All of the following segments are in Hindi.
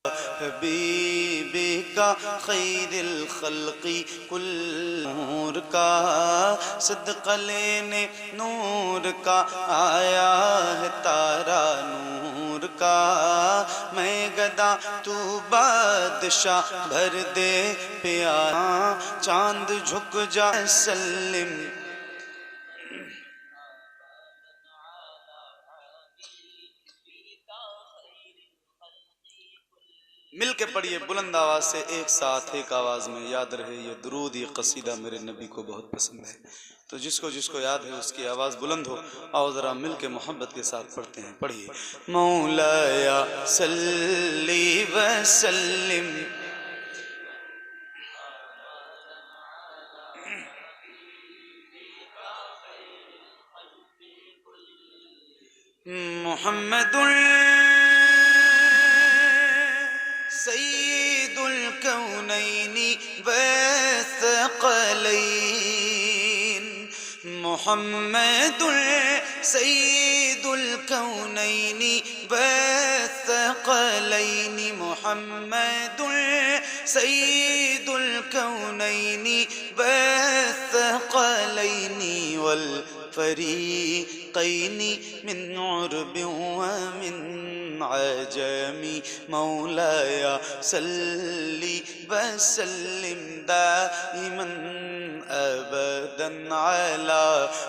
हबीबी का खैरिल खल्क़ी कुल नूर का सदक़ा लेने नूर का आया है तारा नूर का। मैं गदा तू बादशाह भर दे प्यारा चांद झुक जा सल्लिम। मिल के पढ़िए बुलंद आवाज से एक साथ एक आवाज में। याद रहे ये दुरूद ये कसीदा मेरे नबी को बहुत पसंद है, तो जिसको जिसको याद है उसकी आवाज बुलंद हो। आओ जरा मिल के मोहब्बत के साथ पढ़ते हैं। पढ़िए मौलाया सल्ली व सल्लिम मुहम्मदुल सय्यिदुल कौनैनि व सकलैन। मुहम्मदुल सय्यिदुल कौनैनि व सकलैन। मुहम्मदुल सय्यिदुल कौनैनि व सकलैन वल फरीक़ैन मिन उर्ब व मिन अजमी। मौलाया सल्ली व सल्लिम दाइमन अबदन अला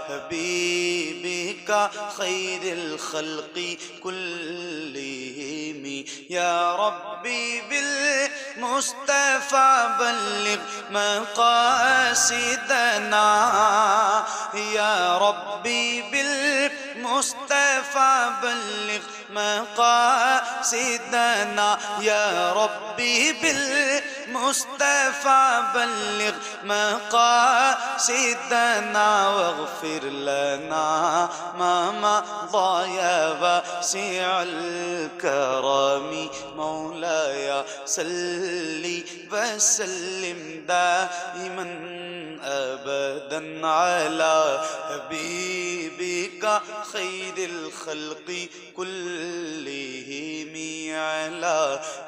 हबीबिका खैरिल खल्क़ी कुल्लिहिम। या रब्बी बिल मुस्तफ़ा बल्लिग़ मक़ासिदना। या रब्बी बिल मुस्तफ़ा बल्लिग़ मक़ासिदना। या रब्बी बिल मुस्तफ़ा बल्लिग़ मक़ासिदना वग़फ़िर लना मा मज़ा वासिअल करमी। मौलाया सल्ली व सल्लिम दाइमन अबदन अला हबीबिका खैरिल खल्क़ी कुल्लिहिम। अला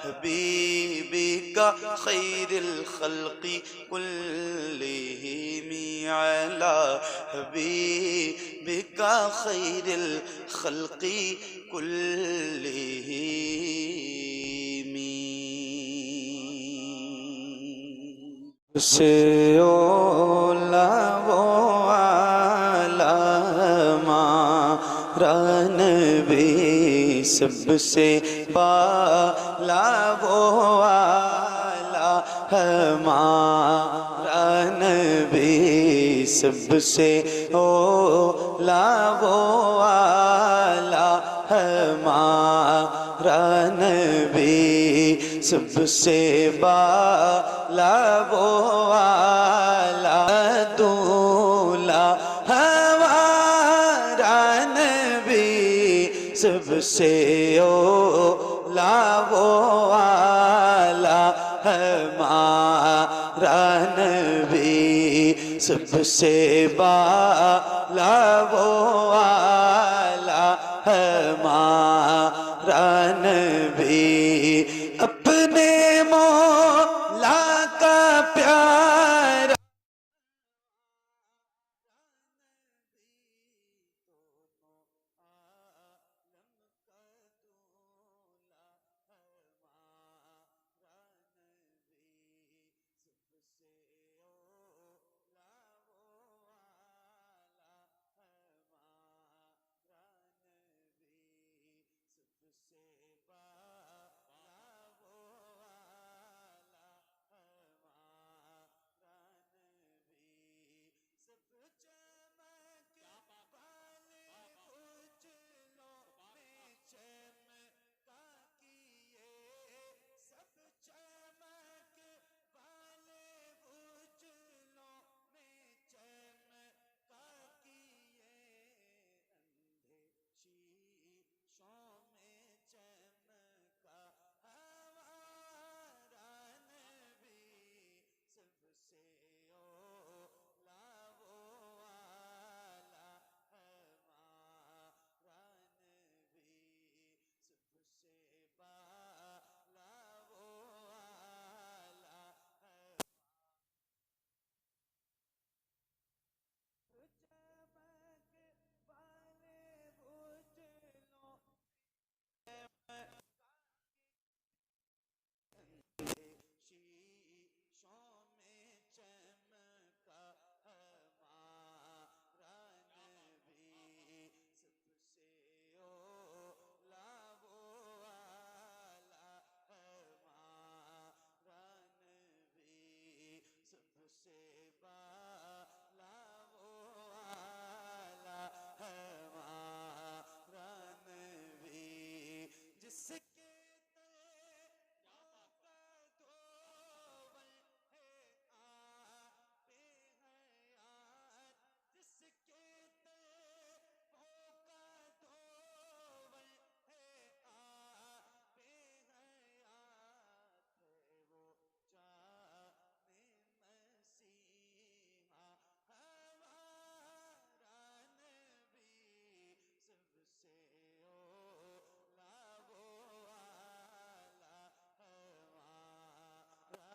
हबीबिका खैरिल खल्क़ी कुल्लिहिम। अला हबीबिका खैरिल खल्क़ी कुल्लिहिम। से ओला वो आलमा नबी सबसे बाला वो आला हमारा नबी सबसे ओला वो आला हमारा नबी सबसे बाला वो आला दूल्हा हमारा नबी सबसे ओला वो आला हमारा नबी सबसे बाला वो आला हमारा नबी। अपने मौला का प्यारा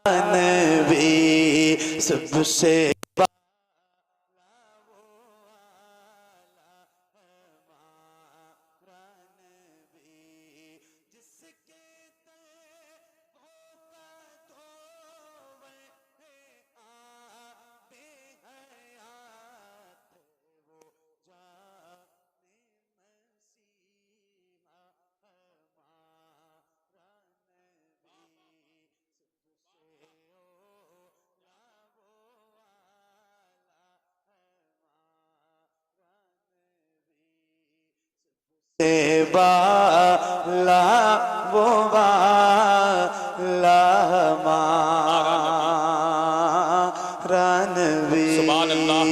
नबी सबसे बाला वो वाला हमारा नबी। सुभान अल्लाह।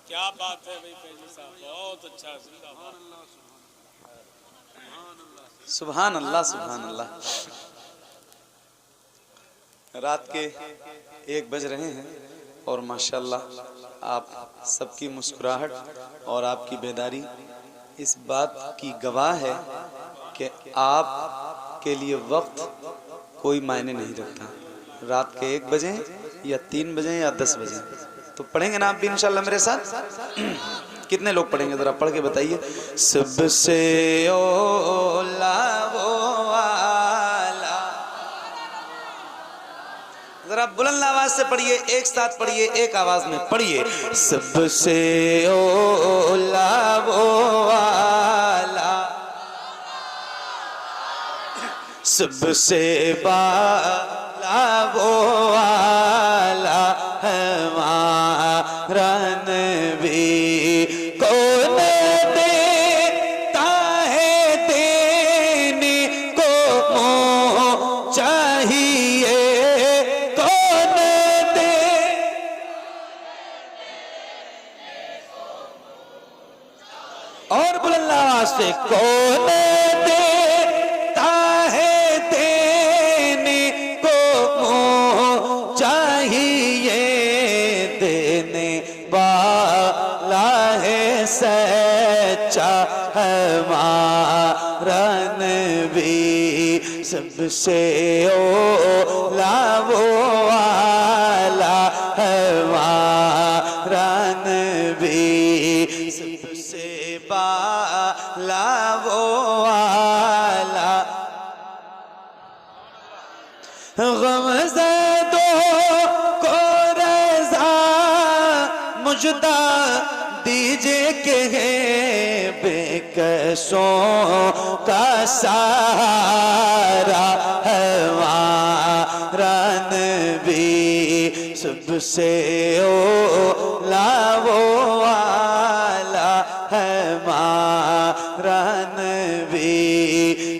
क्या बात है भाई फैजी साहब, बहुत अच्छा। सुभान अल्लाह सुभान अल्लाह। रात के 1 बज रहे हैं और माशाल्लाह आप सबकी मुस्कुराहट और आपकी बेदारी इस बात की गवाह है कि आप के लिए वक्त कोई मायने नहीं रखता। रात के 1 बजे या 3 बजे या 10 बजे तो पढ़ेंगे ना आप भी इंशाल्लाह मेरे साथ। कितने लोग पढ़ेंगे जरा पढ़ के बताइए। सबसे ओला वो वाला, जरा बुलंद आवाज से पढ़िए, एक साथ पढ़िए, एक आवाज में पढ़िए। सबसे ओला वो वाला, सबसे बाला वो वाला हमारा नबी। कौन देता है देने को चाहिए, कौन दे और बुलंद आवाज से कौन देता है देने को चाहिए, देने वाला है सच्चा हमारा नबी। सबसे ओला वो वाला हमारा नबी, सबसे बाला वो वाला। गमज़दों को रज़ा मुझदा दीजिए कि है बेकसों का सहारा हमारा नबी। सबसे ओला वो वाला हमारा नबी,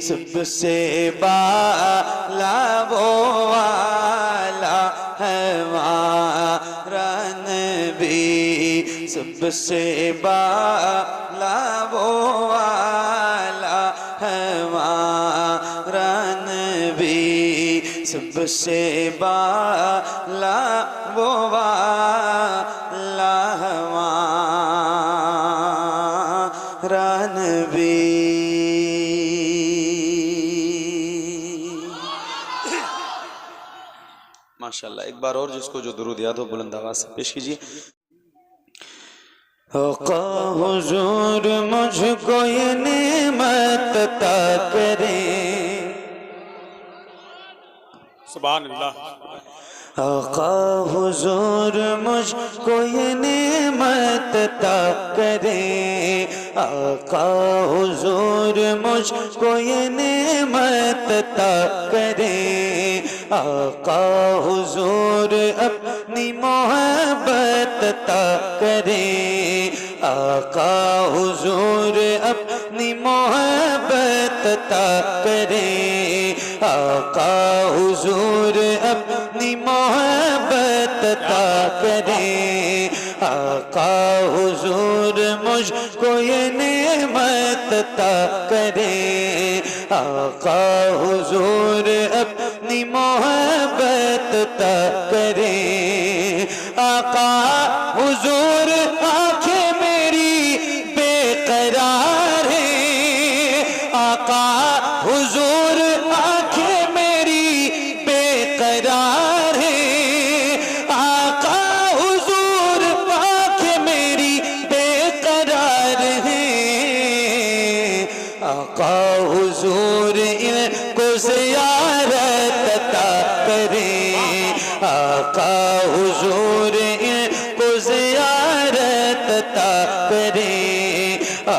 सबसे बाला वो वाला हमारा नबी, सबसे बाला वो वाला हमारा नबी, सबसे बाला वो वाला हमारा नबी। माशाल्लाह। एक बार और जिसको जो दुरूद याद हो बुलंद आवाज से पेश कीजिए। हुजूर मुझको ये नेमत अता करें, सुभान अल्लाह। आका हुजूर मुझको ये नेमत अता करें, आका हुजूर मुझको ये नेमत अता करें, आका हुजूर अपनी मोहब्बत अता करें, आका हुजूर अपनी मोहब्बत अता करें, आका हुजूर अपनी मोहब्बत अता करें, आका हुजूर मुझको ये नेमत अता करें, आका हुजूर अपनी मोहब्बत अता करें, आका हुजूर आंखें मेरी बेकरार है,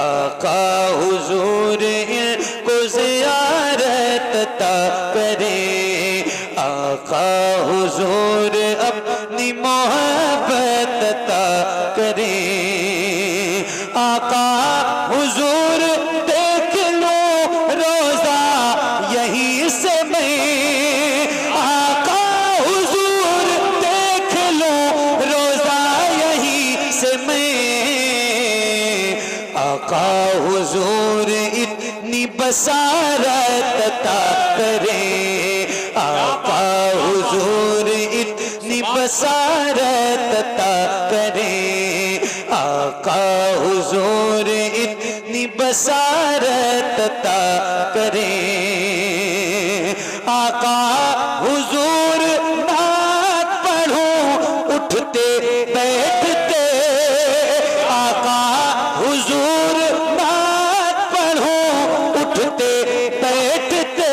आका हुजूर इनको ज़ियारत अता करें, आका हुजूर अपनी मोहब्बत अता करें। आका हुजूर देख लो रोजा यहीं से मैं, आका हुजूर देख लो रोजा यहीं से मैं। आका हुजूर इतनी बसारत अता करें, आका हुजूर इतनी बसारत अता करें, आका हुजूर इतनी बसारत अता करें। आका हुजूर नात पढ़ूं उठते बैठते, आका हुजूर नात पढ़ूं उठते बैठते,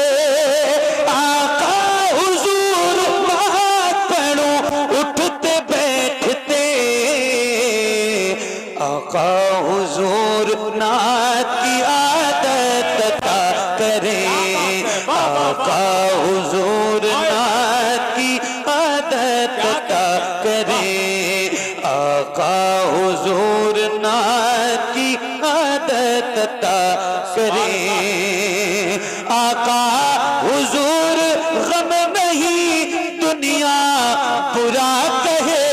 आका हुजूर नात पढ़ूं उठते बैठते। आका हुजूर नात की आदत अता करें, आका हुजूर नात की आदत अता करें, आका हुजूर नात की आदत अता करें। आका हुजूर गम नहीं दुनिया बुरा कहे,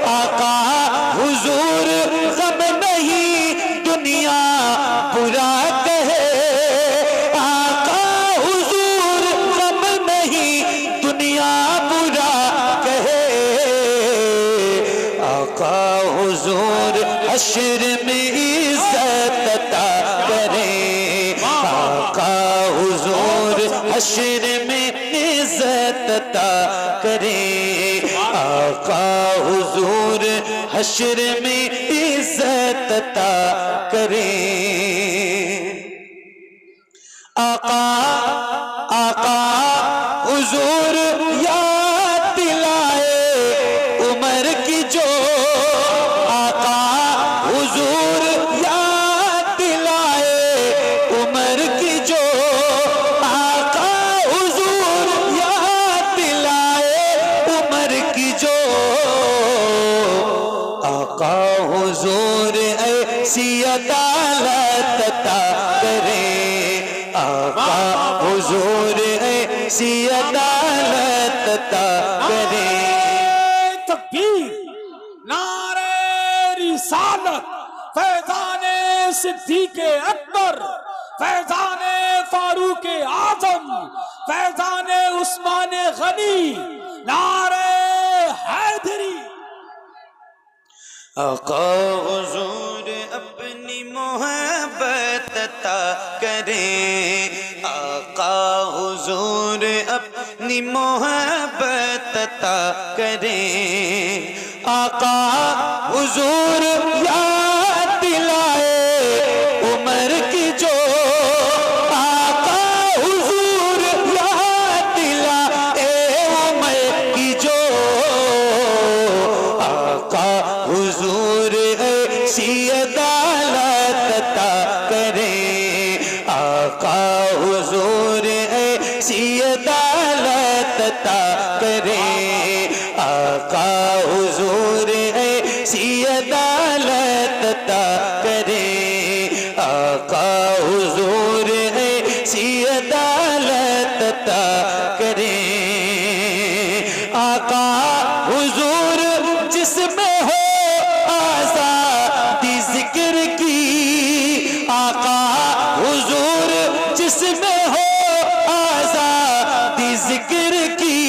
आका हुजूर गम नहीं दुनिया बुरा कहे, आका हुजूर गम नहीं दुनिया बुरा कहे। आका हुजूर हश्र में इज्जत अता करें, आका हुजूर हश्र में इज्जत अता करें, आका हुजूर हश्र में इज्जत अता करें। आका आका हुजूर याद दिलाए उमर की जो, आका हुजूर याद दिलाए उमर की जो, आका हुजूर याद दिलाए उमर की जो। आका हुजूर ऐसी अदालत अता करें, आका हुजूर ऐसी अदालत अता करें। तकबीर, नारे रिसालत, फैजाने सिद्दीक़े अकबर, फैजाने फारूक़े आज़म, फैजाने उस्माने गनी, नारे हैदरी। आका हुजूर अपनी मोहब्बत अता करें, आका हुजूर अपनी मोहब्बत अता करें, आका हुजूर याद दिलाए उमर की जो, आका हुजूर याद दिलाए उमर की जो। आका हुजूर ऐसी अदालत अता करें, आका हुजूर ऐसी अदालत अता करें, आका हुजूर ऐसी अदालत अता करें, आका हुजूर ऐसी अदालत अता करें। आका हुजूर जिसमें हो आज़ादी जिक्र की, आका हुजूर जिसमें हो आज़ादी जिक्र की,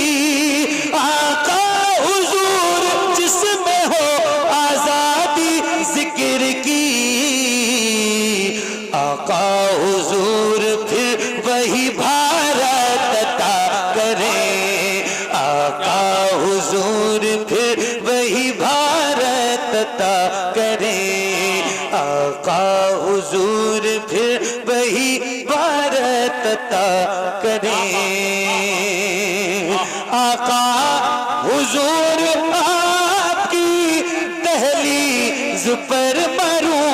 आका हुजूर जिसमें हो आज़ादी जिक्र की। आका हुजूर फिर वही भारत अता करें, आका हुजूर फिर वही भारत अता करें, आका हुजूर फिर वही भारत अता करें। आका हुजूर आपकी दहलीज पर मरूं,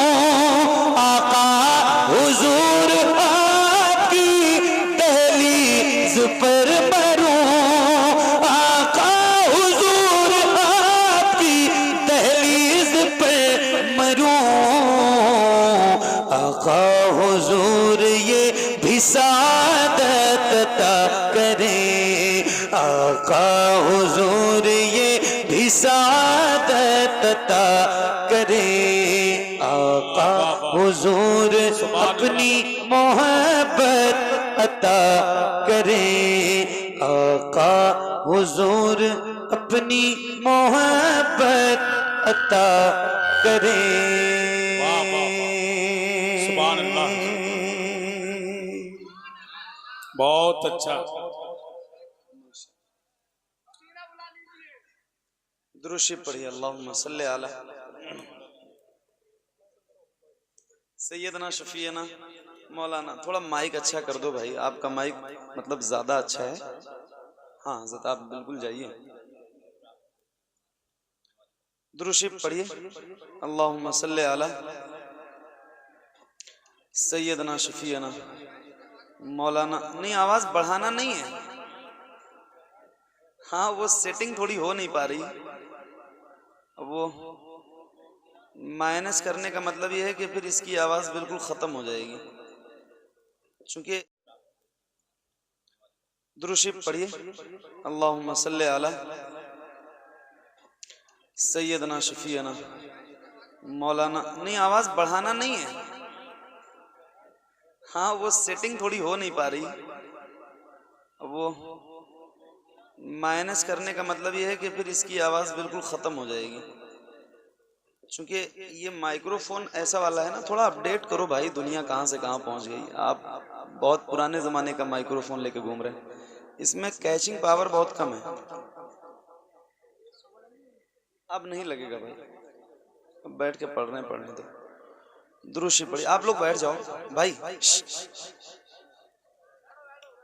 आका हुजूर ये भी सादत अता करें, आका हुजूर ये भी सादत अता करें, आका हुजूर अपनी मोहब्बत अता करें, आका हुजूर अपनी मोहब्बत अता करें। वाह वाह वाह, सुभान अल्लाह, बहुत अच्छा। दुरूद शरीफ पढ़िए। अल्लाहुम्मा सल्ली अला सैयदना शफीना मौलाना। थोड़ा माइक अच्छा कर दो भाई, आपका माइक मतलब ज्यादा अच्छा है। हाँ हज़रत आप बिल्कुल जाइए। दुरूद शरीफ पढ़िए। अल्लाहुम्मा सल्ली अला सैयदना शफीना मौलाना। नहीं, आवाज बढ़ाना नहीं है। हाँ वो सेटिंग थोड़ी हो नहीं पा रही। वो माइनस करने का मतलब ये है कि फिर इसकी आवाज बिल्कुल खत्म हो जाएगी। चूंकि दुरूद शरीफ पढ़िए। अल्लाहुम्मा सल्ली अला सैयदना शफीना मौलाना। नहीं, आवाज बढ़ाना नहीं है। हाँ वो सेटिंग थोड़ी हो नहीं पा रही। वो माइनस करने का मतलब ये है कि फिर इसकी आवाज बिल्कुल खत्म हो जाएगी। चूंकि ये माइक्रोफोन ऐसा वाला है ना, थोड़ा अपडेट करो भाई। दुनिया कहाँ से कहाँ पहुंच गई। आप बहुत पुराने जमाने का माइक्रोफोन लेके घूम रहे हैं। इसमें कैचिंग पावर बहुत कम है। अब नहीं लगेगा भाई, अब बैठ के पढ़ने दो। दुरूद शरीफ पढ़िए। आप लोग बैठ जाओ भाई,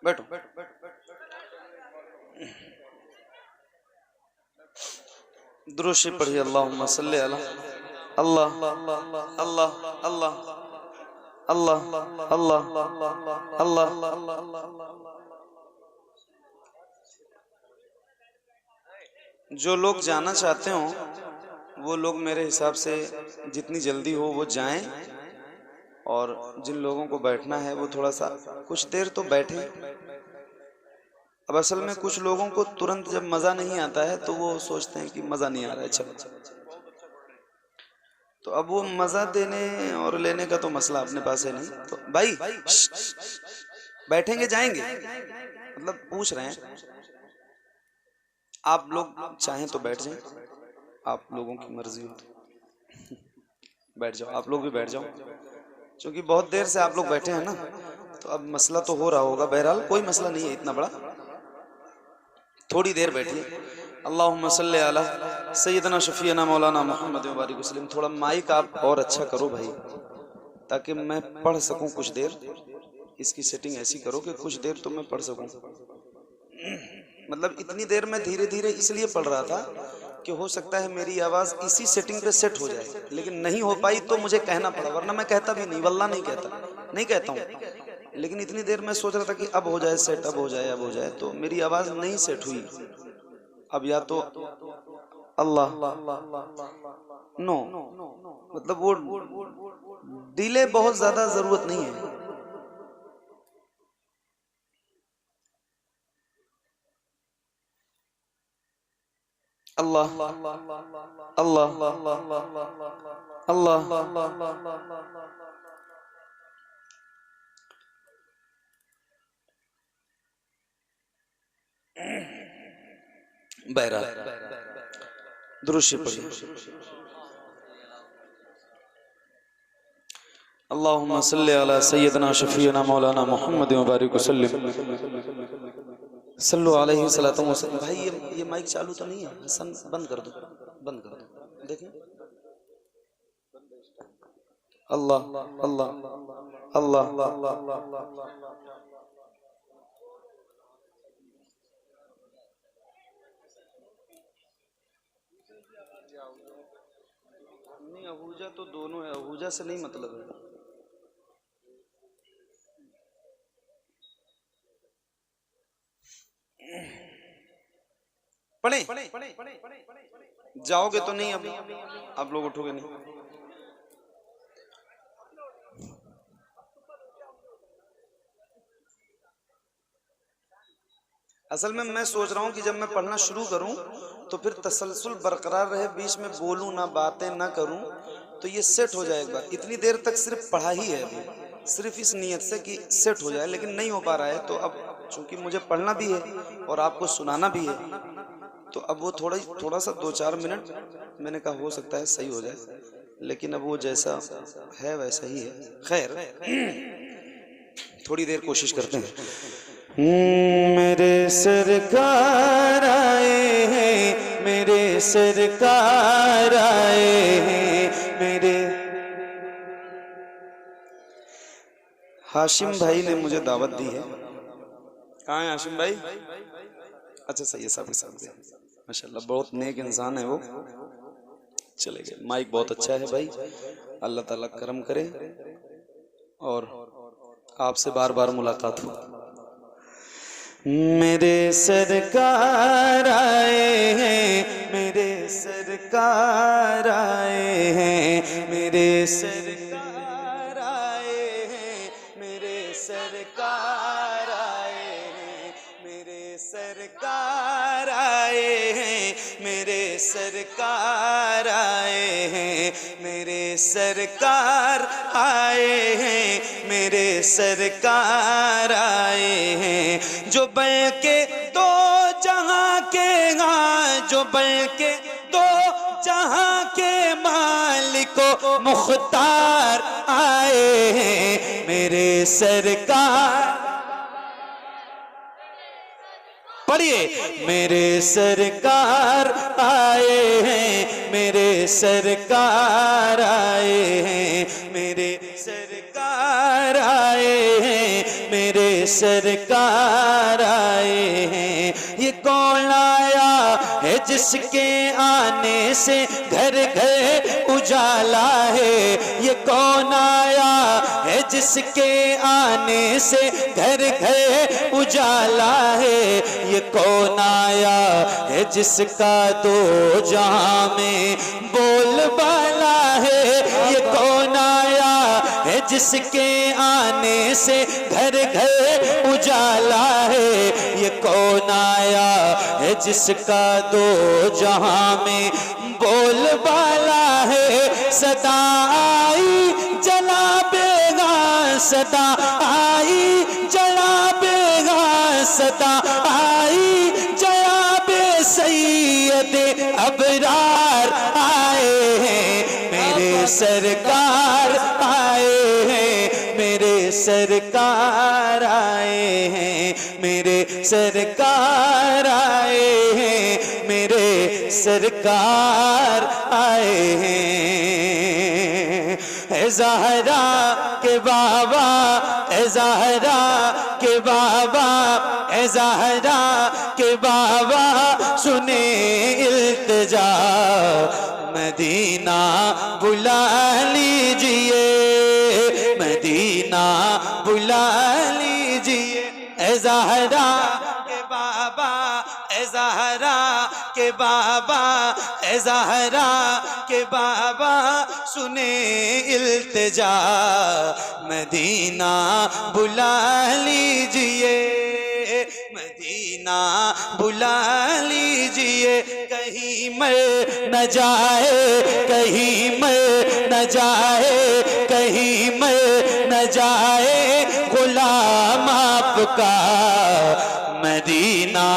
बैठो। दुरूद शरीफ पढ़िए। अल्लाहुम्मा सल्ली अला अल्लाह अल्लाह अल्लाह अल्लाह अल्लाह अल्लाह। जो लोग जाना चाहते हो वो लोग मेरे हिसाब से जितनी जल्दी हो वो जाएं, और जिन लोगों को बैठना है वो थोड़ा सा कुछ देर तो बैठें। अब असल में कुछ लोगों को तुरंत जब मज़ा नहीं आता है तो वो सोचते हैं कि मज़ा नहीं आ रहा है, चलो। तो अब वो मज़ा देने और लेने का तो मसला अपने पास है नहीं। तो भाई बैठेंगे जाएंगे, मतलब पूछ रहे हैं। आप लोग चाहें तो बैठ जाएं, आप लोगों की मर्जी हो तो बैठ जाओ। आप लोग भी बैठ जाओ, क्योंकि बहुत देर से आप लोग बैठे हैं ना, तो अब मसला तो हो रहा होगा। बहरहाल कोई मसला नहीं है इतना बड़ा, थोड़ी देर बैठिए। अल्लाहुम्मा सल्ली अला सैयदना शफीना मौलाना मोहम्मद मुबारक वसल्लम। थोड़ा माइक आप और अच्छा करो भाई, ताकि मैं पढ़ सकूं कुछ देर। इसकी सेटिंग ऐसी करो कि कुछ देर तो मैं पढ़ सकूं। मतलब इतनी देर में धीरे धीरे इसलिए पढ़ रहा था कि हो सकता है मेरी आवाज़ इसी सेटिंग पे सेट हो जाए, लेकिन नहीं हो पाई तो मुझे कहना पड़ा, वरना मैं कहता भी नहीं, वल्लाह नहीं कहता, नहीं कहता हूँ। लेकिन इतनी देर में सोच रहा था कि अब हो जाए सेट, अब हो जाए, अब हो जाए, तो मेरी आवाज़ नहीं सेट हुई। अब या तो अल्लाह नो, मतलब वो डिले बहुत ज़्यादा ज़रूरत नहीं है। अल्लाह अल्लाह अल्लाह बहरहाल दुरूद शरीफ पढ़िए। अल्लाहुम्मा सल्ली अला सय्यदना शफीना मौलाना मोहम्मद मुबारक वसल्लम सल्लु अलैहि सल्लतु वसल्लम। भाई ये माइक चालू तो नहीं है? हसन बंद कर दो, बंद कर दो। देखें, अल्लाह अल्लाह अल्लाह। नहीं, अहूजा तो दोनों है, अहूजा से नहीं मतलब है। पढ़े जाओगे तो नहीं, अब आप लोग उठोगे नहीं। असल में मैं सोच रहा हूँ कि जब मैं पढ़ना शुरू करूँ तो फिर तसलसल बरकरार रहे, बीच में बोलूँ ना, बातें ना करूँ, तो ये सेट हो जाए एक बार। इतनी देर तक सिर्फ पढ़ा ही है अभी, सिर्फ इस नियत से कि सेट हो जाए, लेकिन नहीं हो पा रहा है। तो अब चूंकि मुझे पढ़ना भी है और आपको सुनाना भी है, तो अब वो थोड़ा सा 2-4 मिनट मैंने कहा हो सकता है सही हो जाए, लेकिन अब वो जैसा है वैसा ही है। खैर, थोड़ी देर कोशिश करते हैं। मेरे सरकार आए हैं, मेरे सरकार आए हैं, मेरे हाशिम भाई ने मुझे दावत दी है। कहाँ है हाशिम भाई? अच्छा सही है, साहब माशाल्लाह, बहुत नेक इंसान है वो। चले गए। माइक बहुत अच्छा है भाई, अल्लाह ताला करम करे और आपसे बार बार मुलाकात हो। मेरे सरकार आए हैं, मेरे सरकार आए हैं, मेरे सरकार आए हैं, मेरे सरकार आए हैं, मेरे सरकार आए हैं, मेरे सरकार आए हैं, मेरे सरकार आए हैं, मेरे सरकार आए हैं। जो बल के दो जहां के जो बल के दो जहां के मालिको मुख्तार आए हैं, मेरे सरकार। पढ़िए, मेरे सरकार आए हैं, मेरे सरकार आए हैं, मेरे सरकार आए हैं, मेरे सरकार आए हैं। ये कौन आया है जिसके आने से घर घर उजाला है? ये कौन आया है जिसके आने से घर घर उजाला है? ये कौन आया है जिसका दो जहां में बोलबाला है? ये कौन आया है जिसके आने से घर घर उजाला है? ये कौन आया है जिसका दो जहां में बोलबाला है? सदा आई जला बेगा, सदा आई जला बेगा, सदा आई जनाबे सैयद अबरार आए हैं, मेरे सरकार आए हैं, मेरे सरकार आए हैं, मेरे सरकार आए हैं, मेरे सरकार आए हैं। ए ज़हरा के बाबा, ए ज़हरा के बाबा, ए ज़हरा के बाबा सुने इल्तिजा, मदीना बुला लीजिए, मदीना बुला लीजिए। ए ज़हरा के बाबा, ए ज़हरा के बाबा, ए ज़हरा के बाबा सुने इल्तिजा, मदीना बुला लीजिए, मदीना बुला लीजिए। कहीं मर न जाए, कहीं मर न जाए, कहीं मर न जाए गुलाम आपका मदीना।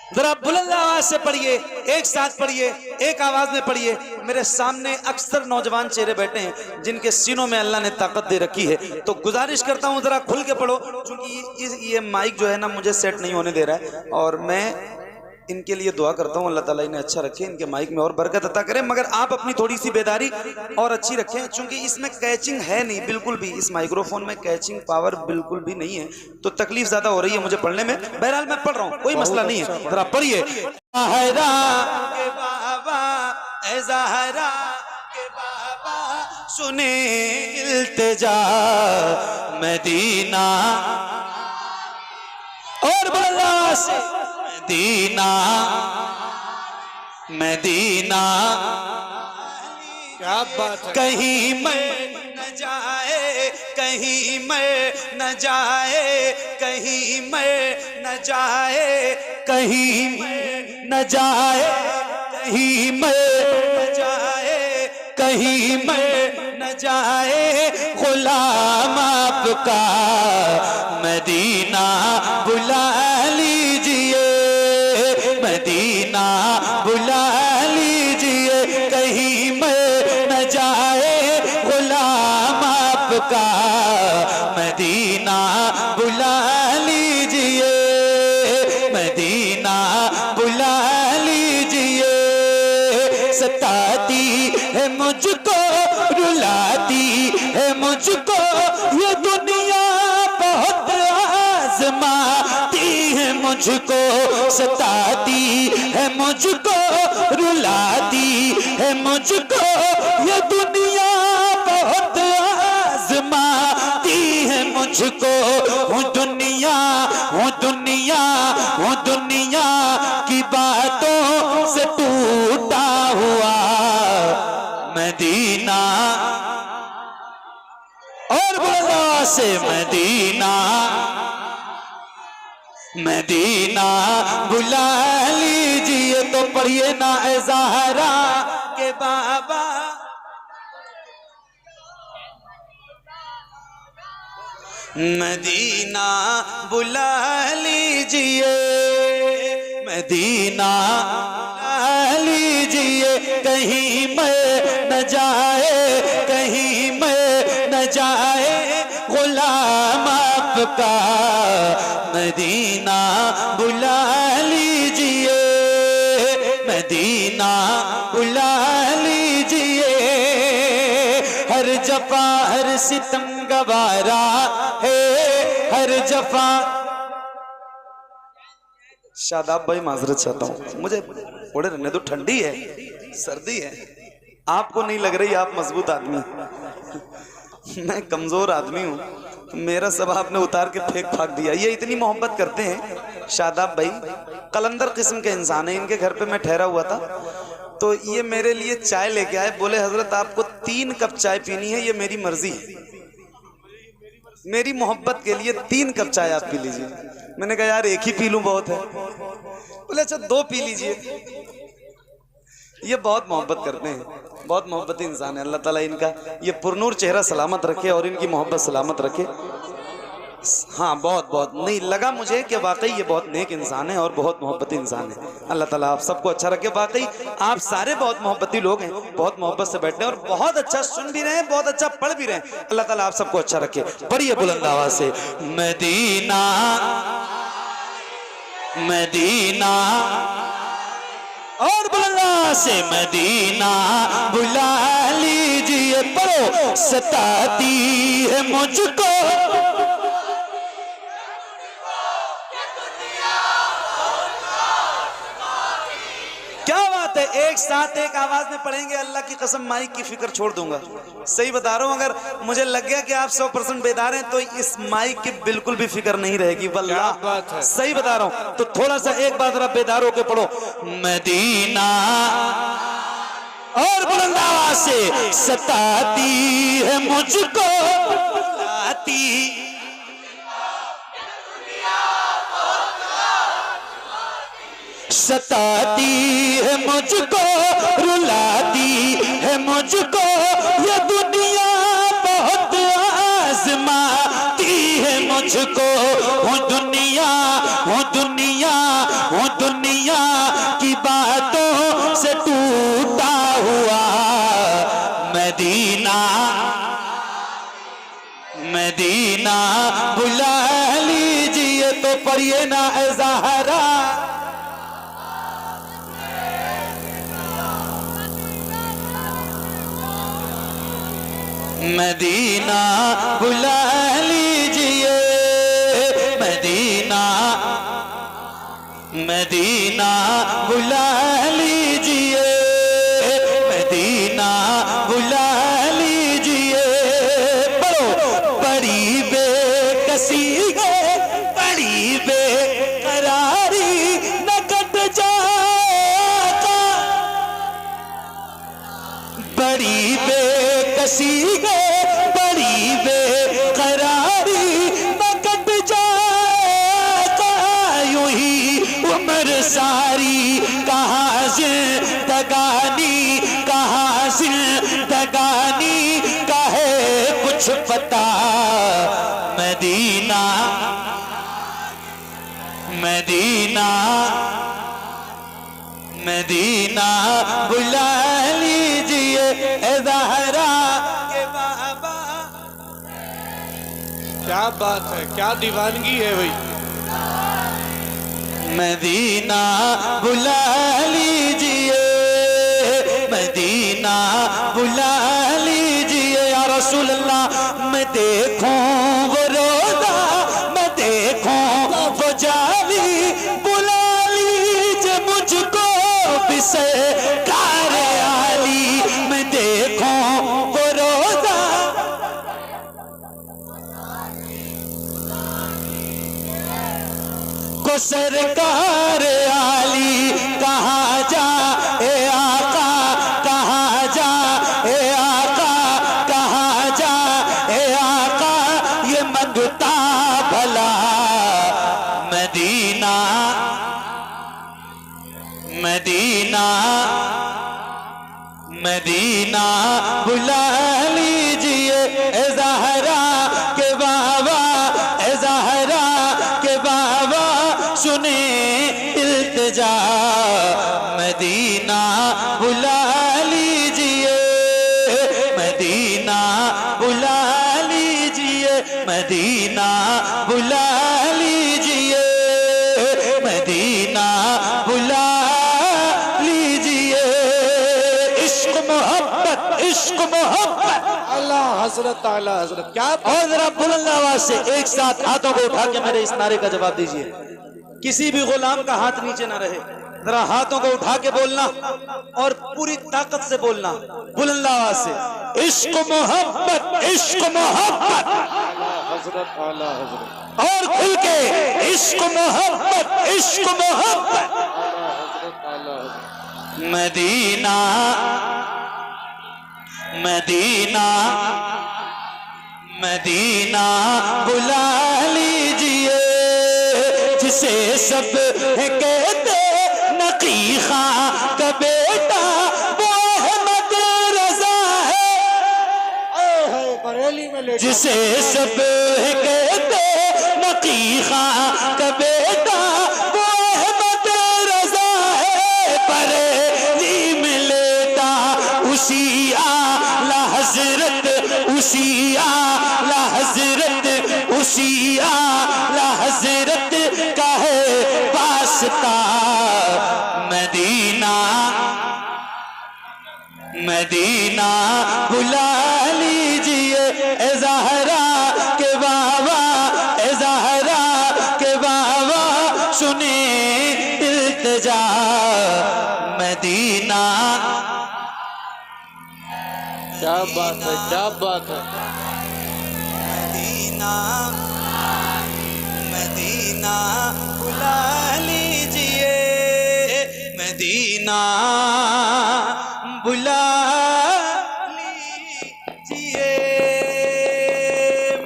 जरा बुलंद आवाज से पढ़िए, एक साथ पढ़िए, एक आवाज में पढ़िए। मेरे सामने अक्सर नौजवान चेहरे बैठे हैं जिनके सीनों में अल्लाह ने ताकत दे रखी है, तो गुजारिश करता हूं जरा खुल के पढ़ो, क्योंकि ये माइक जो है ना मुझे सेट नहीं होने दे रहा है, और मैं इनके लिए दुआ करता हूं अल्लाह ताला इन्हें अच्छा रखे, इनके माइक में और बरकत अता करे। मगर आप अपनी थोड़ी सी बेदारी और अच्छी रखें, क्योंकि इसमें कैचिंग है नहीं बिल्कुल भी, इस माइक्रोफोन में कैचिंग पावर बिल्कुल भी नहीं है, तो तकलीफ ज्यादा हो रही है मुझे पढ़ने में। बहरहाल मैं पढ़ रहा हूं, कोई मसला नहीं है, जरा पढ़िए। ज़हरा के बाबा, ए ज़हरा के बाबा सुने इल्तिजा, मदीना और बल्ला से मदीना, मदीना। क्या बात है। कहीं मर न जाए, कहीं कहीं मैं न जाए, कहीं मैं न जाए, कहीं मैं न जाए, कहीं मैं न जाए, कहीं मैं न जाए गुलाम आपका मदीना बुला लीजिए, मदीना बुला लीजिए, कहीं मैं न जाए गुलाम आपका मदीना बुला लीजिए, मदीना बुला लीजिए। सताती है मुझको, रुलाती है मुझको ये दुनिया, बहुत आजमाती है मुझको, सताती है मुझको, रुलाती है मुझको ये दुनिया, बहुत आजमाती है मुझको। हूँ दुनिया, हूँ दुनिया, हूँ दुनिया की बातों से टूटा हुआ मदीना, और बोला से मदीना, मदीना बुला लीजिए। तो पढ़िए ना ए ज़हरा के बाबा, मदीना बुला लीजिए, मदीना बुला लीजिए, कहीं मैं न जाए, कहीं मैं न जाए गुलाम आपका मदीना बुला लीजिए, मदीना बुला लीजिए। हर जफा हर सितम गवारा है, हर जफा। शादाब भाई माजरत चाहता हूँ, मुझे ओढ़े रहने दो, ठंडी है, सर्दी है। आपको नहीं लग रही आप मजबूत आदमी, मैं कमजोर आदमी हूँ, मेरा सब आपने उतार के फेंक फाक दिया। ये इतनी मोहब्बत करते हैं शादाब भाई, कलंदर किस्म के इंसान है। इनके घर पे मैं ठहरा हुआ था तो ये मेरे लिए चाय लेके आए, बोले हजरत आपको 3 कप चाय पीनी है, ये मेरी मर्जी है, मेरी मोहब्बत के लिए 3 कप चाय आप पी लीजिए। मैंने कहा यार 1 ही पी लूं बहुत है, बोले अच्छा 2 पी लीजिए। ये बहुत मोहब्बत करते हैं, बहुत मोहब्बती इंसान है। अल्लाह ताला इनका ये पुरनूर चेहरा सलामत रखे और इनकी मोहब्बत सलामत रखे। हाँ बहुत बहुत नहीं लगा मुझे कि वाकई ये बहुत नेक इंसान है और बहुत मोहब्बती इंसान है। अल्लाह ताला आप सबको अच्छा रखे। वाकई आप सारे बहुत मोहब्बती लोग हैं, बहुत मोहब्बत से बैठते हैं और बहुत अच्छा सुन भी रहे हैं, बहुत अच्छा पढ़ भी रहे हैं। अल्लाह ताला आप सबको अच्छा रखे। पढ़िए बुलंद आवाज से, मदीना मदीना, और बुलंद से मदीना बुला लीजिए। पढ़ो, सताती है मुझको, क्या बात है। एक साथ एक आवाज में पढ़ेंगे, अल्लाह की कसम माइक की फिक्र छोड़ दूंगा। सही बता रहा हूं, अगर मुझे लग गया कि आप 100% बेदार हैं तो इस माइक की बिल्कुल भी फिक्र नहीं रहेगी। वल्लाह सही बता रहा हूं। तो थोड़ा सा एक बात जरा बेदार होके पढ़ो, मदीना, और बुलंद आवाज से, सताती है मुझको, लाती सताती है मुझको, रुलाती है मुझको ये दुनिया, बहुत आजमाती है मुझको। हूँ दुनिया, हूँ दुनिया, हूँ दुनिया की बातों से टूटा हुआ मदीना, मदीना बुला लीजिए। तो पढ़िए ना ए ज़हरा, मदीना बुला लीजिए, मदीना मदीना बुला लीजिए, मदीना बुला लीजिए। पढ़ो, बड़ी बेकसी है, बड़ी बेकरारी न कट जाएगा, बड़ी बेकसी है, बड़ी बेकरारी कुछ पता मदीना मदीना मदीना बुला लीजिए ए ज़हरा के बाबा। क्या बात है, क्या दीवानगी है भाई। मदीना बुला लीजिए मदीना बुला लीजिए या रसूल अल्लाह। मैं देखूं वो रोज़ा मैं देखूं वो जाली बुला लीजिए मुझको बिसे कार आली। मैं देखूं वो रोज़ा को सरकार आली। कहाँ जा ए आका कहाँ जा ए आका कहाँ जा ए आका ये मंगता भला मदीना मदीना मदीना बुला लीजिए ए ज़हरा के बाबा ए ज़हरा के बाबा। सुने इल्तिजा मदीना बुला लीजिए मदीना बुला लीजिए मदीना बुला लीजिए मदीना बुला लीजिए। इश्क मोहब्बत इश्क मोहब्बत अल्लाह हजरत आला हजरत। क्या और जरा बुलंद आवाज से एक साथ हाथों को उठा के मेरे इस नारे का जवाब दीजिए। किसी भी गुलाम का हाथ नीचे ना रहे, जरा हाथों को उठा के बोलना और पूरी ताकत से बोलना बुलंद आवाज से। इश्क मोहब्बत इश्क मोहब्बत हजरत आला हजरत। और खुल के इश्क मोहब्बत इश्क मोहब्बत। हजरत आला हजरत। मदीना मदीना मदीना बुला लीजिए जिसे सब कहते नकीखा का बेटा वो अहमद रजा है। बरेली में ले जिसे सब कहते नकीखा का बेटा वो अहमद रजा है। बरेली में लेटा उसी आला हजरत उसी आला हजरत उसी आला हजरत का है वास्ता मदीना मदीना बुला लीजिए ए ज़हरा के बाबा ए ज़हरा के बाबा। सुने इल्तिजा मदीना। क्या बात है, क्या बात है। मदीना मदीना बुला लीजिए मदीना बुला लीजिए।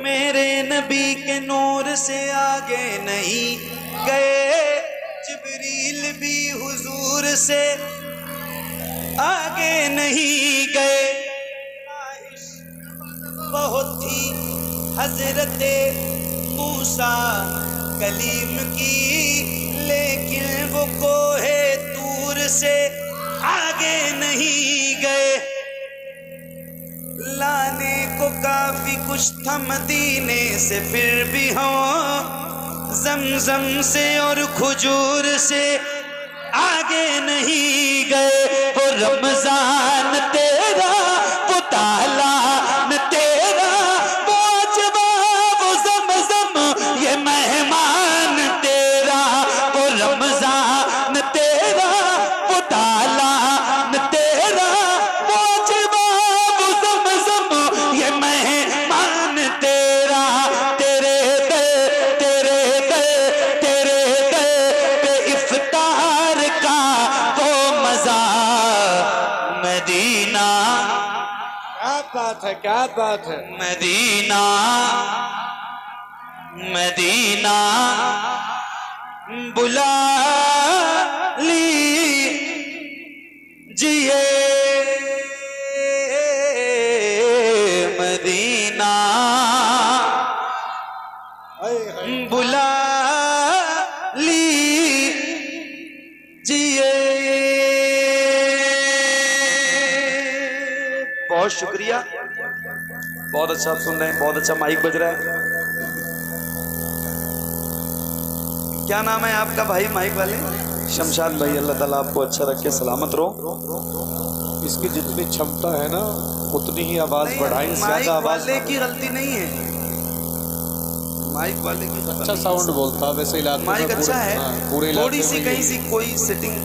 मेरे नबी के नूर से आगे नहीं गए जिब्रील भी हुजूर से आगे नहीं गए। बहुत थी हजरत मूसा कलीम की लेकिन वो कोहे दूर से आगे नहीं गए। लाने को काफी कुछ था मदीने से फिर भी हम जमजम से और खजूर से आगे नहीं गए। वो रमजान तेरा वो तालान तेरा वो अजवा वो ज़मज़म ये मेहमान तेरा। वो रमजान तेरा वो तालान तेरा वो अजवा वो ज़मज़म ये मेहमान तेरा। तेरे दे तेरे दे तेरे दे पे इफ्तार का वो मजा मदीना। क्या बात है, क्या बात है। मदीना मदीना बुला लीजिए मदीना बहुत अच्छा आप सुन रहे हैं, बहुत अच्छा माइक बज रहा है। क्या नाम है आपका भाई माइक वाले? शमशाद भाई, अल्लाह ताला आपको अच्छा रखे, सलामत रहो। इसकी जितनी क्षमता है ना उतनी ही आवाज बढ़ाई, माइक ज्यादा आवाज वाले की गलती नहीं है, माइक वाले की अच्छा साउंड बोलता है वैसे इलाके में, माइक अच्छा है, पूरे इलाके थोड़ी सी में कहीं सी कोई सेटिंग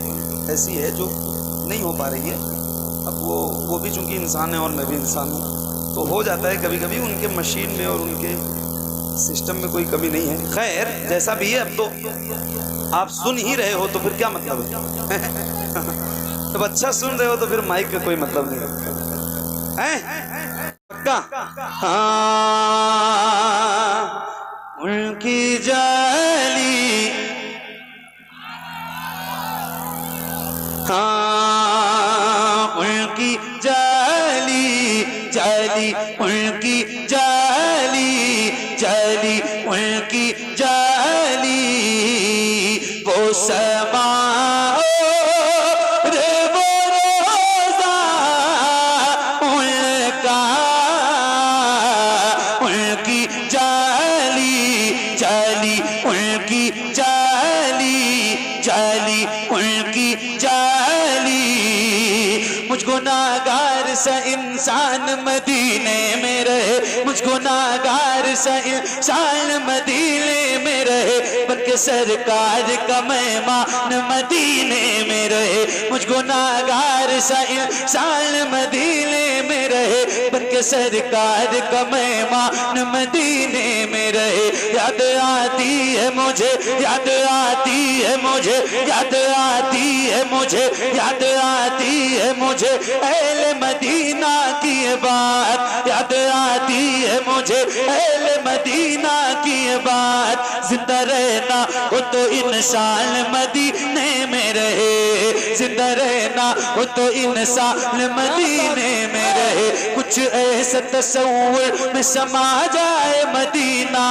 ऐसी है जो नहीं हो पा रही है। अब वो भी चूंकि इंसान है और मैं भी इंसान हूँ, तो हो जाता है कभी कभी उनके मशीन में और उनके सिस्टम में कोई कमी नहीं है। खैर जैसा भी है, अब तो आप सुन ही रहे हो तो फिर क्या मतलब है? जब अच्छा सुन रहे हो तो फिर माइक का कोई मतलब नहीं है। पक्का? हाँ, उनकी जाली, हाँ उनकी जाली जाली, उनकी जाली जाली, उनकी जाली, वो समा रे वो रोज़ा उनका, उनकी जाली जाली, उनकी जाली जाली, उनकी जाली। मुझको नागार सा इंसान मदीने में रहे, मुझको नागार सा इंसान मदीने में रहे, बल्कि सरकार का मेहमान मदीने में रहे। मुझको नागार सा इंसान मदीने में रहे, बल्कि सरकार का मेहमान मदीने में रहे। याद आती है मुझे, याद आती है मुझे, याद आती है मुझे, याद आती है मुझे अहले मदीना की बात, याद आती है मुझे अहले मदीना की बात। जिंदा रहना हो तो इंसान मदीने में रहे, जिंदा रहना हो तो इंसान मदीने में रहे। कुछ ऐसा तस्वुर में समा जाए मदीना,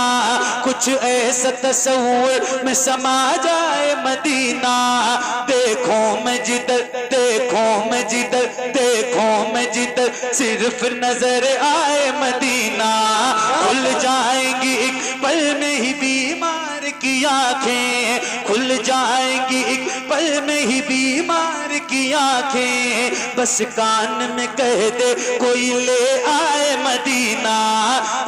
कुछ ऐसा तस्वुर में समा जाए मदीना। देखो मैं जिधर, देखो मैं जिधर, देखो मैं जिधर, सिर्फ नजर आए मदीना। खुल जाएंगी एक पल में ही बीमार की आंखें, खुल जाएंगी एक पल में ही बीमार की आंखें। बस कान में कह दे कोई ले आए मदीना।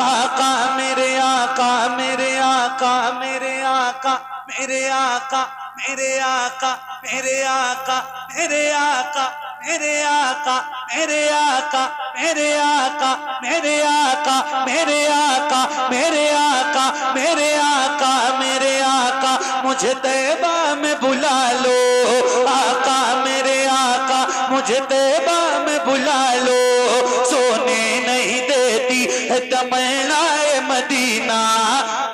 आका मेरे आका, मेरे आका, मेरे आका, मेरे आका, मेरे आका, मेरे आका, मेरे आका, मेरे आका, मेरे आका, मेरे आका, मेरे आका, मेरे आका, मेरे आका, मेरे आका, मेरे आका, मुझे तैबा में बुला लो। आका मेरे आका, मुझे तैबा में बुला लो। सोने नहीं देती है तमन्नाए मदीना।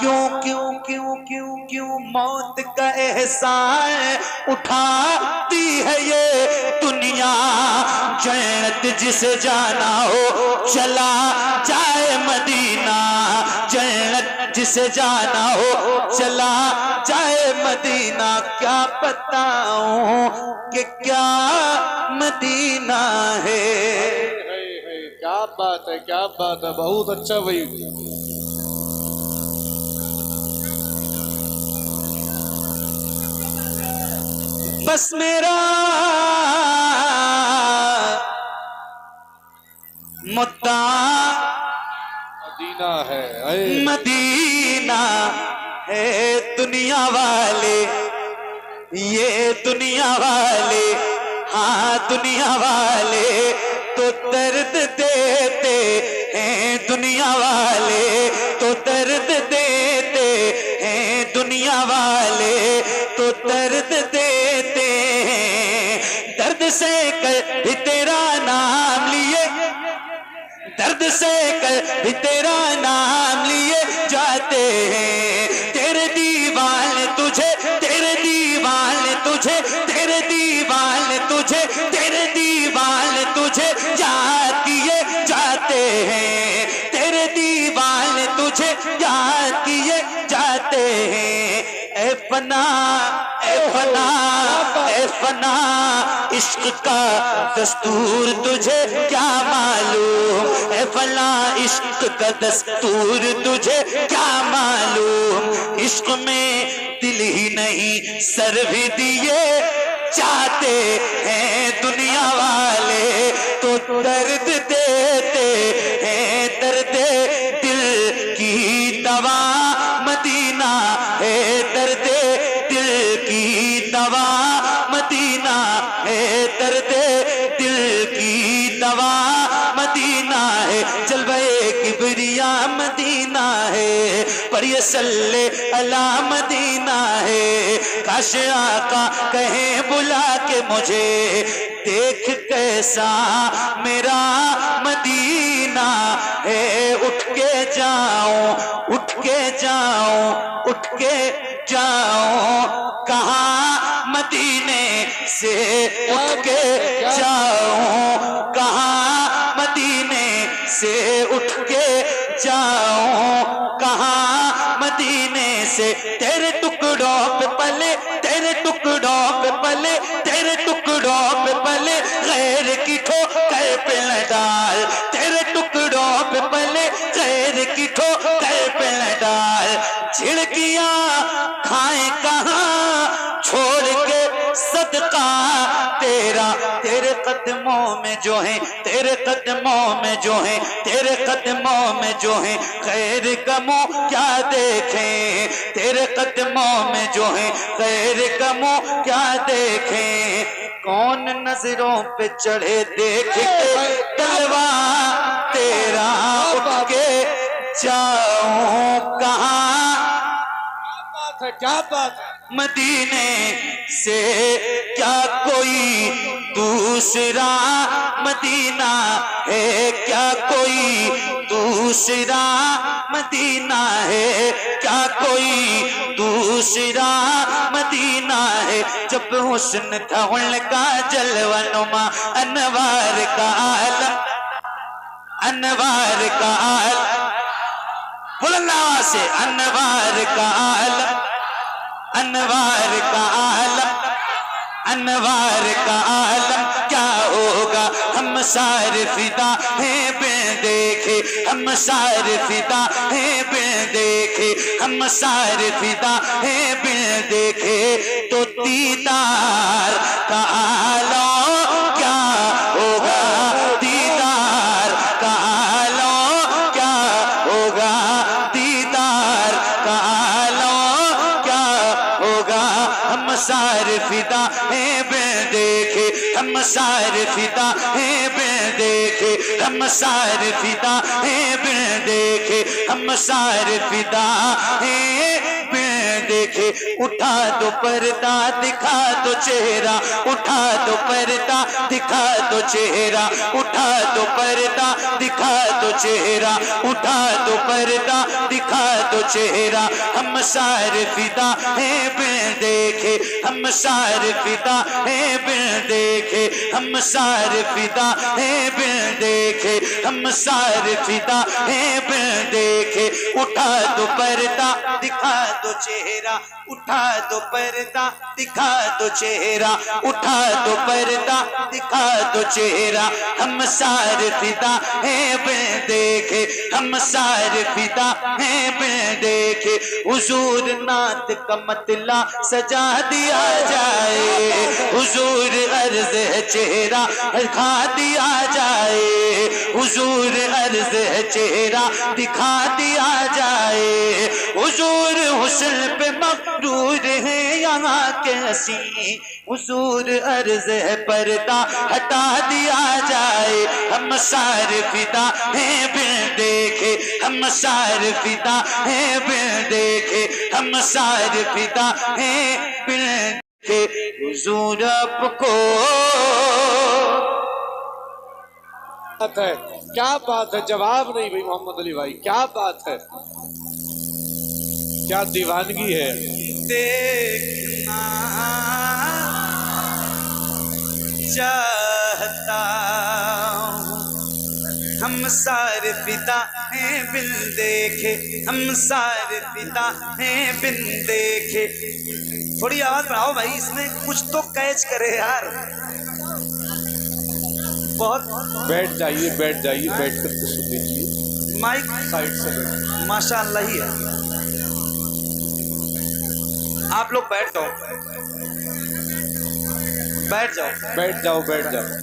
क्यों क्यों क्यों क्यों क्यों मौत का एहसान उठाती है ये दुनिया। जन्नत जिसे जाना हो चला जाए मदीना, जन्नत जिसे जाना हो चला जाए मदीना। क्या बताऊं कि क्या मदीना है। क्या बात है, क्या बात है, बहुत अच्छा भाई। बस मेरा मुद्दा मदीना है, मदीना है। दुनिया वाले, ये दुनिया वाले, हाँ दुनिया वाले तो दर्द देते हैं, दुनिया वाले तो दर्द देते हैं, दुनिया वाले तो दर्द देते हैं। दर्द से कर भी तेरा नाम लिए, दर्द से कर भी तेरा नाम लिए जाते हैं। तेरे दीवाने तुझे, तेरे दीवाने तुझे, तेरे दीवाने तुझे, तेरे दीवाने तुझे याद किए जाते हैं। तेरे दीवाने तुझे याद किए जाते हैं। फना ए फना ए फना, इश्क का दस्तूर तुझे क्या मालूम, ए फना इश्क का दस्तूर तुझे क्या मालूम। इश्क में दिल ही नहीं सर भी दिए चाहते हैं दुनिया वाले, तो दर्द देते हैं दर्द दिल की दवा मदीना है, दर्द दिल की दवा मदीना है, दर्द दिल की दवा मदीना है, जलवे किबरिया मदीना है, पर ये सल्ले अला मदीना है। काश आका कहे बुला के मुझे, देख कैसा मेरा मदीना है, उठ के जाऊं उठ के जाऊं उठ के जाऊं, कहाँ मदीने से उठ के जाऊं, कहाँ मदीने से उठ के जाऊं, कहाँ मदीने से। तेरे टुकड़ों पे पले तेरे टुकड़ों पे पले तेरे टुकड़ों पे पले, गैर की ठोकर पे न डाल, तेरे टुकड़ों पे पले गैर की ठोकर पे न डाल। झिड़कियां खाए कहाँ छोड़ के सदका तेरा, तेरे कदमों में जो है तेरे कदमों में जो है तेरे कदमों में जो है, खैर कमो क्या देखें, तेरे कदमों में जो है खैर कमो क्या देखें। कौन नजरों पे चढ़े देख के तलवा तेरा, उठ के जाऊं कहाँ, क्या बात है। मदीने से क्या कोई दूसरा मदीना है, क्या कोई दूसरा मदीना है, क्या कोई दूसरा मदीना है। जब हुस्न था उनका जलवनुमा, अनवार का आलम अनवार का आलम, बुलंद आवाज से अनवार का आलम अनवार का आलम अनवार का आलम, क्या होगा हम सारे फिदा हैं बिन देखे, हम सारे फिदा हैं बिन देखे, हम सारे फिदा हैं बिन देखे, तो दीदार का आलम क्या होगा, दीदार का आलम क्या होगा, दीदार का आलम क्या होगा। हम सारे फिदा हैं बिन देखे, हम सारे फिदा हैं बिन देखे, हम सारे फिदा हैं बिन देखे, हम सारे फिदा हैं बिन देखे। उठा दो पर्दा दिखा दो चेहरा, उठा दो पर्दा दिखा दो चेहरा, उठा दो पर्दा दिखा दो चेहरा, उठा दो पर्दा दिखा दो चेहरा। हम सारे फिदा हैं बिन देखे, हम सारे फिदा हैं बिन देखे, हम सारे फिदा हैं बिन देखे, हम सारे फिदा हैं बिन देखे। उठा दो पर्दा दिखा दो चेहरा, उठा दो पर्दा दिखा दो चेहरा, उठा दो पर्दा दिखा दो चेहरा। हम सारे फिदा हैं बिन देखे, हम सारे फिदा हैं बिन देखे। हुजूर नात का मतला सजा दिया जाए, हुजूर अर्ज है चेहरा दिखा दिया जाए, हुजूर अर्ज है चेहरा दिखा दिया जाए। हुजूर हुस्न पे मकरूर है यहाँ के हसी, हुजूर अर्ज है पर्दा हटा दिया जाए। हम सारे फिदा हैं बिन देखे, हम सारे फिदा हैं बिन देखे, हम सारे फिदा हैं बिन देखे। हुजूर आपको बात है, क्या बात है, जवाब नहीं भाई मोहम्मद अली भाई, क्या बात है, क्या दीवानगी है। देखना चाहता हूँ हम सारे फिदा हैं बिन देखे, हम सारे फिदा हैं बिन देखे। थोड़ी आवाज बढ़ाओ भाई, इसमें कुछ तो कैच करे यार। बहुत बैठ जाइए, बैठ जाइए, बैठ करके सुन लीजिए, माइक साइड से बैठ। माशाअल्लाह ही है। आप लोग बैठ जाओ, बैठ जाओ। बैठ जाओ, बैठ जाओ।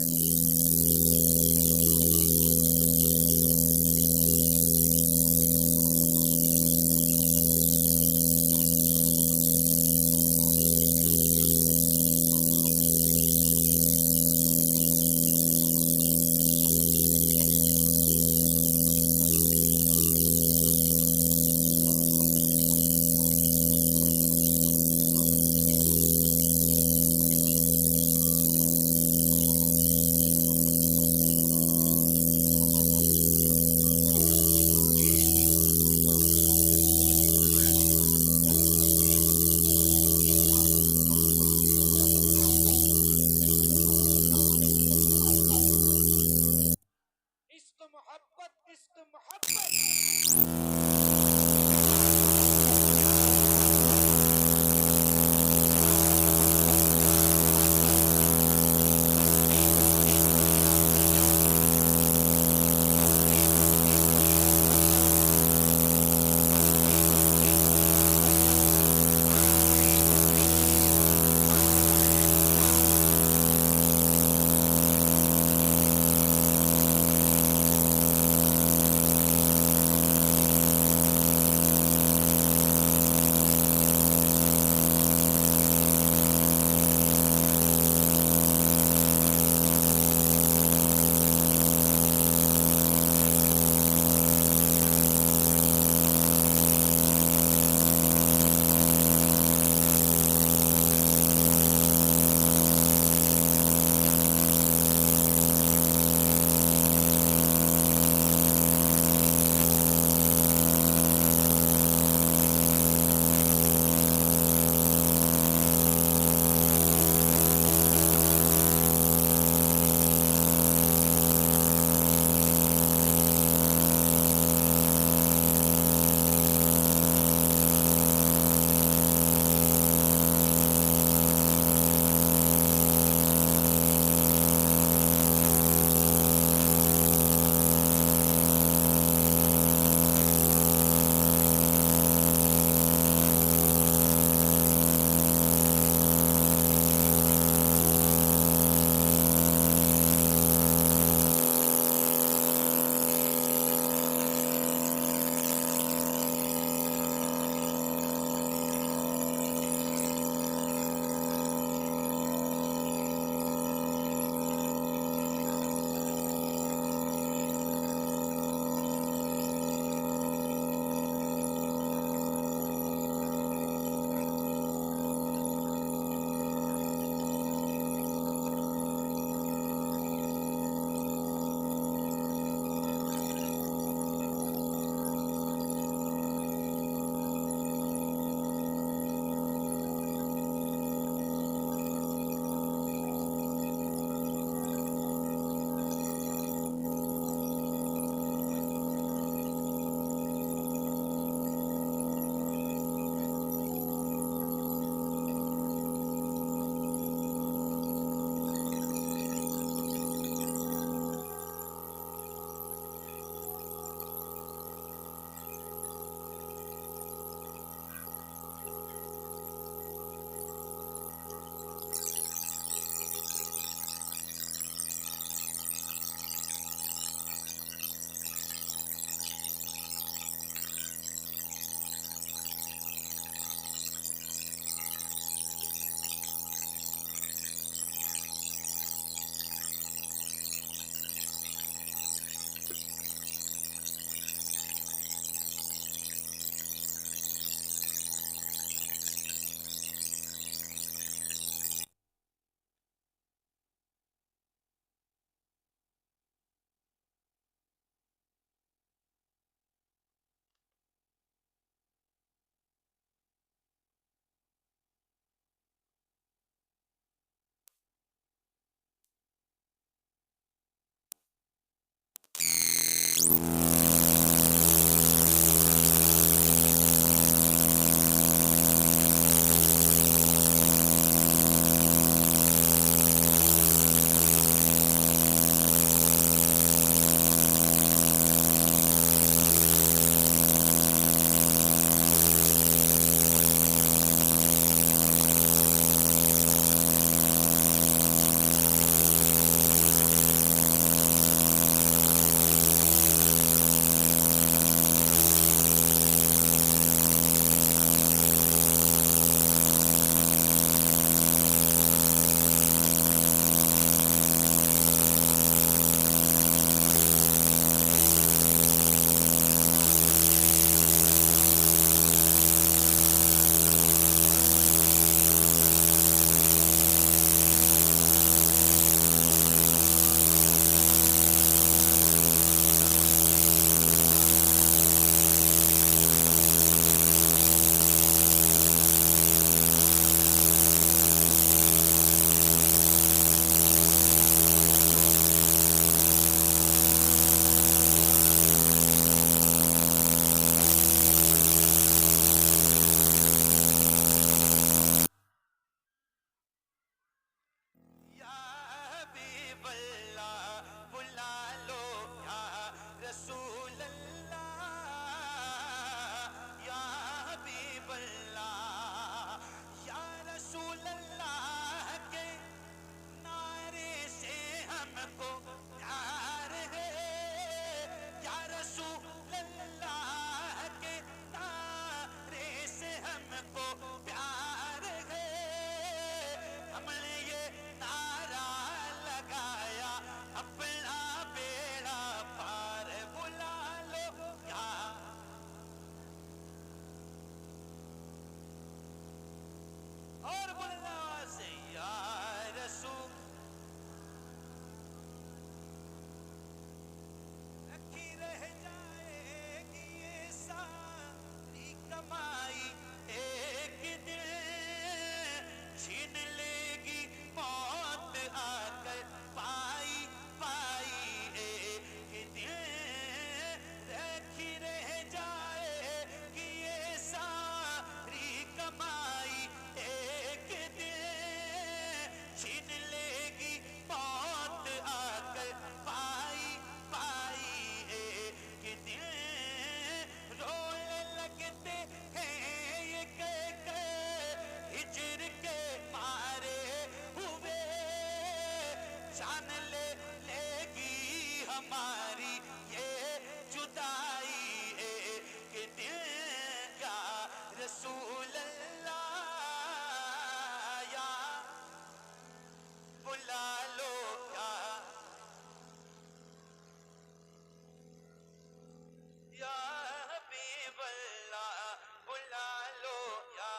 बुला लो या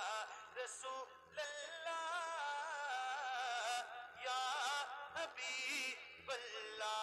रसूल अल्लाह, या हबीब अल्लाह।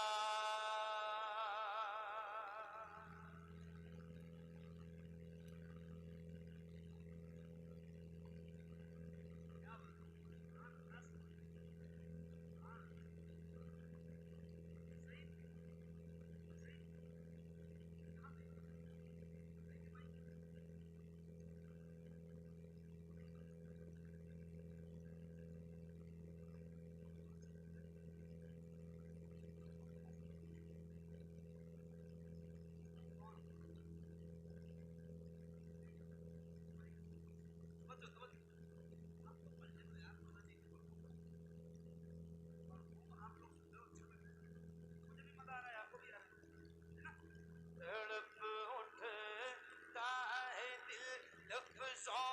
तड़प उठता है दिल लफ्ज़ों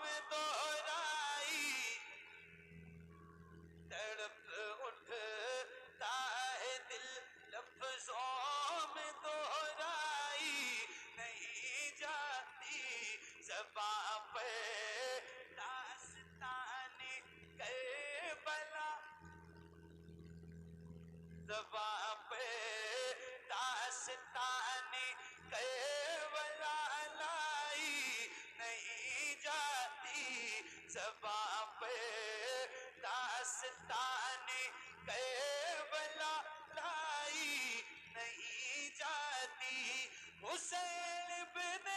में दोहराई, तड़प उठता है दिल लफ्ज़ों में दोहराई, नहीं जाती ज़बां पे दास्ताने करबला, ज़बां पे दास्ताने करबला लाई, नहीं जाती ज़बां पे दास्ताने करबला लाई, नहीं जाती। हुसैन बिन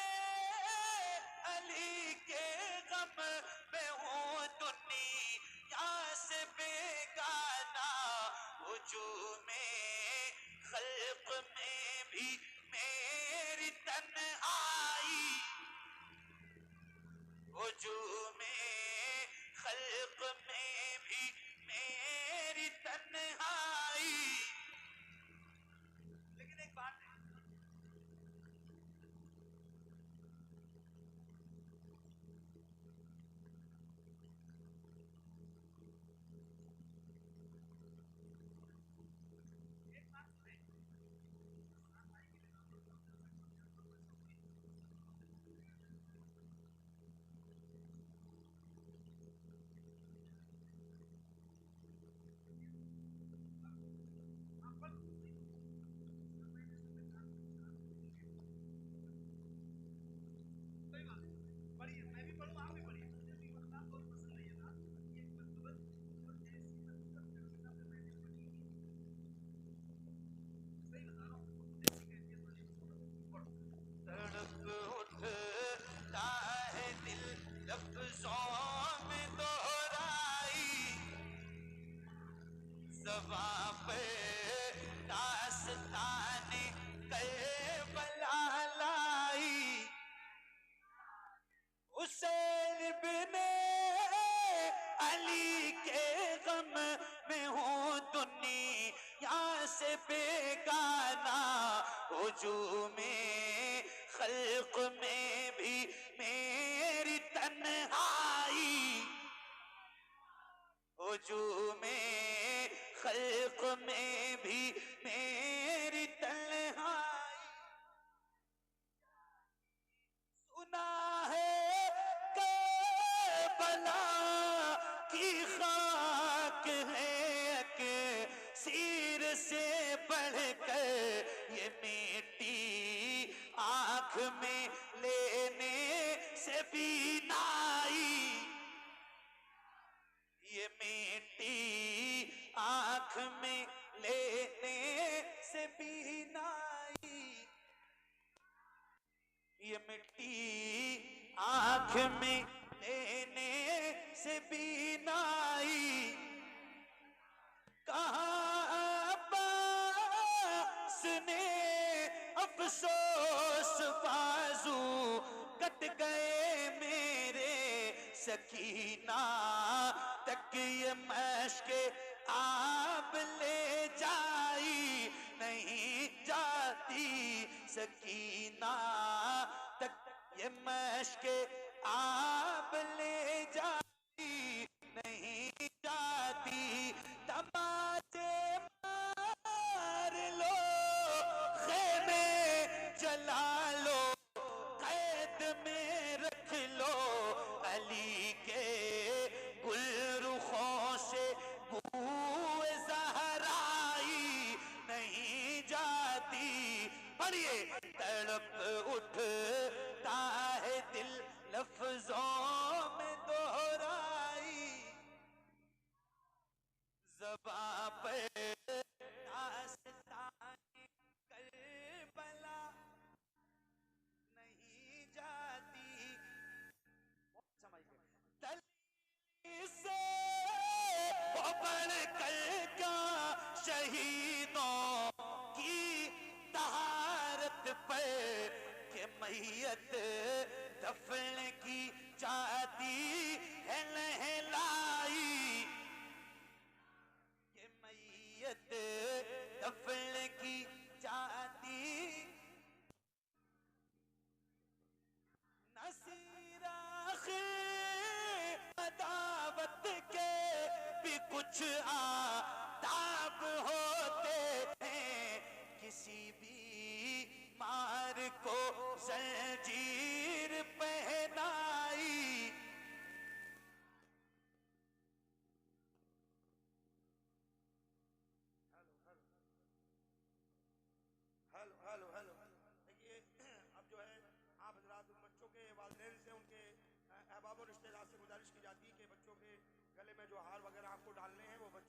अली के गम में हूँ दुनिया से बेगाना, वजूद खल्क में भी मेरी तन्हाई, वजूद में खल्क में भी मेरी तन्हाई। लेकिन एक बात है, पढ़िए, मैं भी पढ़ूँ, आप भी पढ़िए। मुझे भी किताब बहुत पसंद है ये ना, ये मकतबत और ऐसी मकतबत जो किताब मैंने पढ़ी है, सही बता रहा हूँ, ऐसी कैफियत वाली पढ़ो। तड़प उठता है दिल लफ्ज़ों में दोहराई, ज़बां पे दास्ताने करबला लाई, हुसैन बिन अली के गम में हूँ दुनिया से बेगाना, वजूद में खल्क में भी मेरी तन्हाई, वजूद में खल्क में भी मेरी तन्हाई। सुना है करबला की खाक है कि सिर से बढ़कर ये मिट्टी आँख में लेने से भी नाई, ये मिट्टी आँख में लेने से भी नाई, ये मिट्टी आँख में लेने से भी नाई। कहाँ अब्बास ने अफसोस बाजू कट गए मेरे, सकीना तक ये मशके आप ले जाई, नहीं जाती सकीना तक ये मशके आप ले जाती, नहीं जाती। तमाचे मार लो, खेमे जला लो, कैद में रख मैयत दफन की जाती है नहलाई, ये मैयत दफन की जाती नसीराखे दावत के भी कुछ आदाब होते हैं, किसी भी मार को जंजीर